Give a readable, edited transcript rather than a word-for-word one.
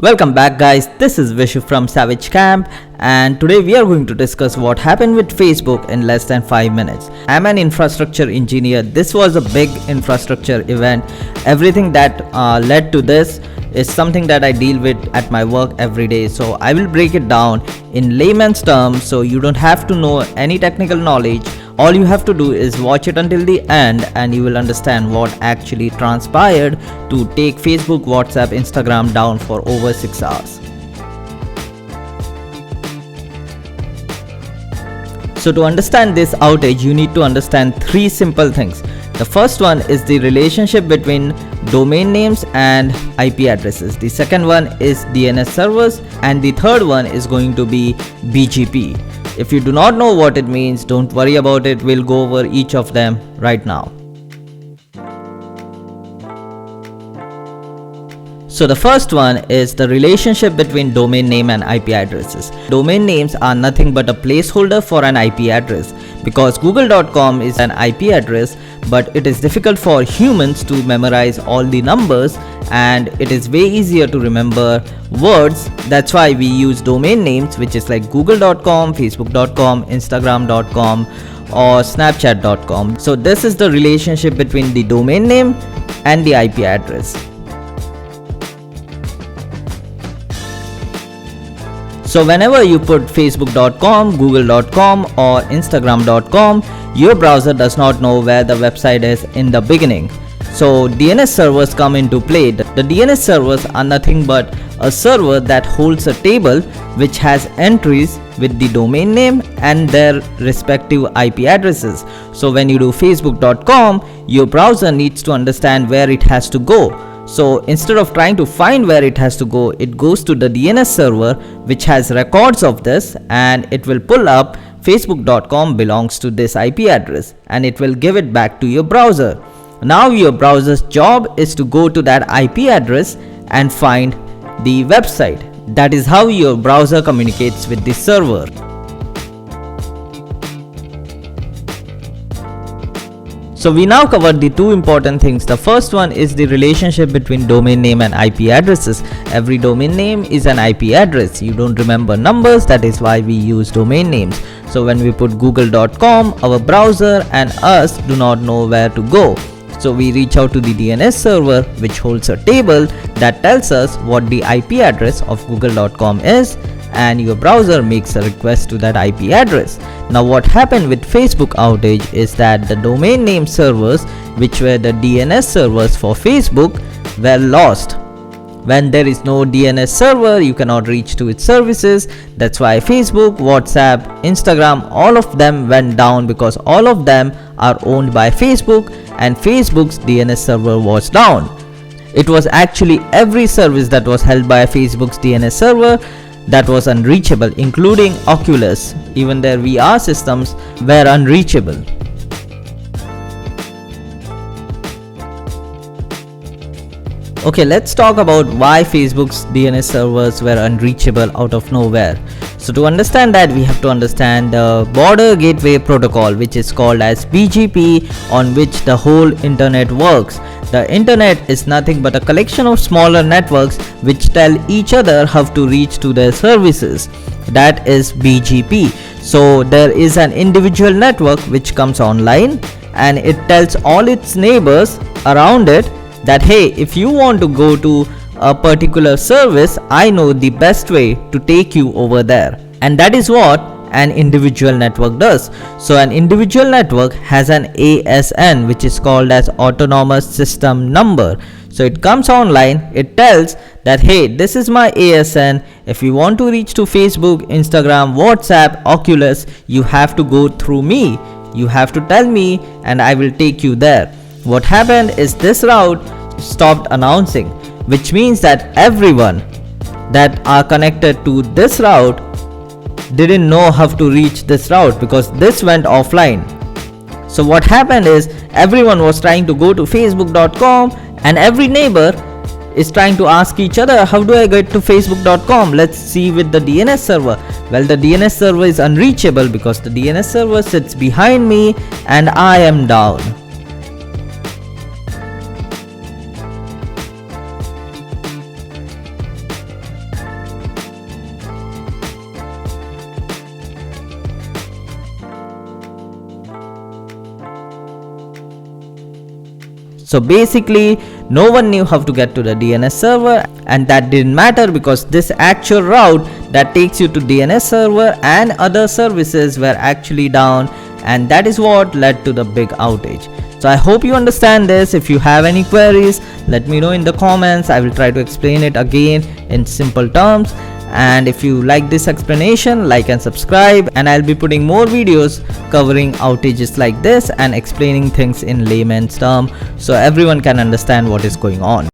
Welcome back guys, this is Vishu from SavageCamp and today we are going to discuss what happened with Facebook in less than 5 minutes. I'm an infrastructure engineer. This was a big infrastructure event. Everything that led to this is something that I deal with at my work every day. So I will break it down in layman's terms so you don't have to know any technical knowledge. All you have to do is watch it until the end and you will understand what actually transpired to take Facebook, WhatsApp, Instagram down for over 6 hours. So to understand this outage, you need to understand 3 simple things. The first one is the relationship between domain names and IP addresses. The second one is DNS servers, and the third one is going to be BGP. If you do not know what it means, don't worry about it. We'll go over each of them right now. So the first one is the relationship between domain name and IP addresses. Domain names are nothing but a placeholder for an IP address, because google.com is an IP address, but it is difficult for humans to memorize all the numbers and it is way easier to remember words. That's why we use domain names, which is like google.com, facebook.com, instagram.com or snapchat.com. So this is the relationship between the domain name and the IP address. So whenever you put facebook.com, google.com or instagram.com, your browser does not know where the website is in the beginning. So DNS servers come into play. The DNS servers are nothing but a server that holds a table which has entries with the domain name and their respective IP addresses. So when you do facebook.com, your browser needs to understand where it has to go. So instead of trying to find where it has to go, it goes to the DNS server which has records of this, and it will pull up facebook.com belongs to this IP address and it will give it back to your browser. Now your browser's job is to go to that IP address and find the website. That is how your browser communicates with the server. So we now covered the 2 important things. The first one is the relationship between domain name and IP addresses. Every domain name is an IP address. You don't remember numbers, that is why we use domain names. So when we put google.com, our browser and us do not know where to go. So we reach out to the DNS server which holds a table that tells us what the IP address of google.com is, and your browser makes a request to that IP address. Now what happened with Facebook outage is that the domain name servers, which were the DNS servers for Facebook, were lost. When there is no DNS server, you cannot reach to its services. That's why Facebook, WhatsApp, Instagram, all of them went down, because all of them are owned by Facebook and Facebook's DNS server was down. It was actually every service that was held by Facebook's DNS server that was unreachable, including Oculus. Even their VR systems were unreachable. Okay, let's talk about why Facebook's DNS servers were unreachable out of nowhere. So to understand that, we have to understand the Border Gateway Protocol, which is called as BGP, on which the whole internet works. The internet is nothing but a collection of smaller networks which tell each other how to reach to their services. That is BGP. So there is an individual network which comes online and it tells all its neighbors around it that hey, if you want to go to a particular service, I know the best way to take you over there. And that is what an individual network does. So an individual network has an ASN, which is called as autonomous system number. So it comes online, it tells that hey, this is my ASN. If you want to reach to Facebook, Instagram, WhatsApp, Oculus, you have to go through me. You have to tell me and I will take you there. What happened is this route stopped announcing, which means that everyone that are connected to this route didn't know how to reach this route because this went offline. So what happened is everyone was trying to go to facebook.com and every neighbor is trying to ask each other, how do I get to facebook.com? Let's see with the DNS server. Well, the DNS server is unreachable because the DNS server sits behind me and I am down. So basically no one knew how to get to the DNS server, and that didn't matter because this actual route that takes you to DNS server and other services were actually down, and that is what led to the big outage. So I hope you understand this. If you have any queries, let me know in the comments. I will try to explain it again in simple terms. And if you like this explanation, like and subscribe, and I'll be putting more videos covering outages like this and explaining things in layman's terms so everyone can understand what is going on.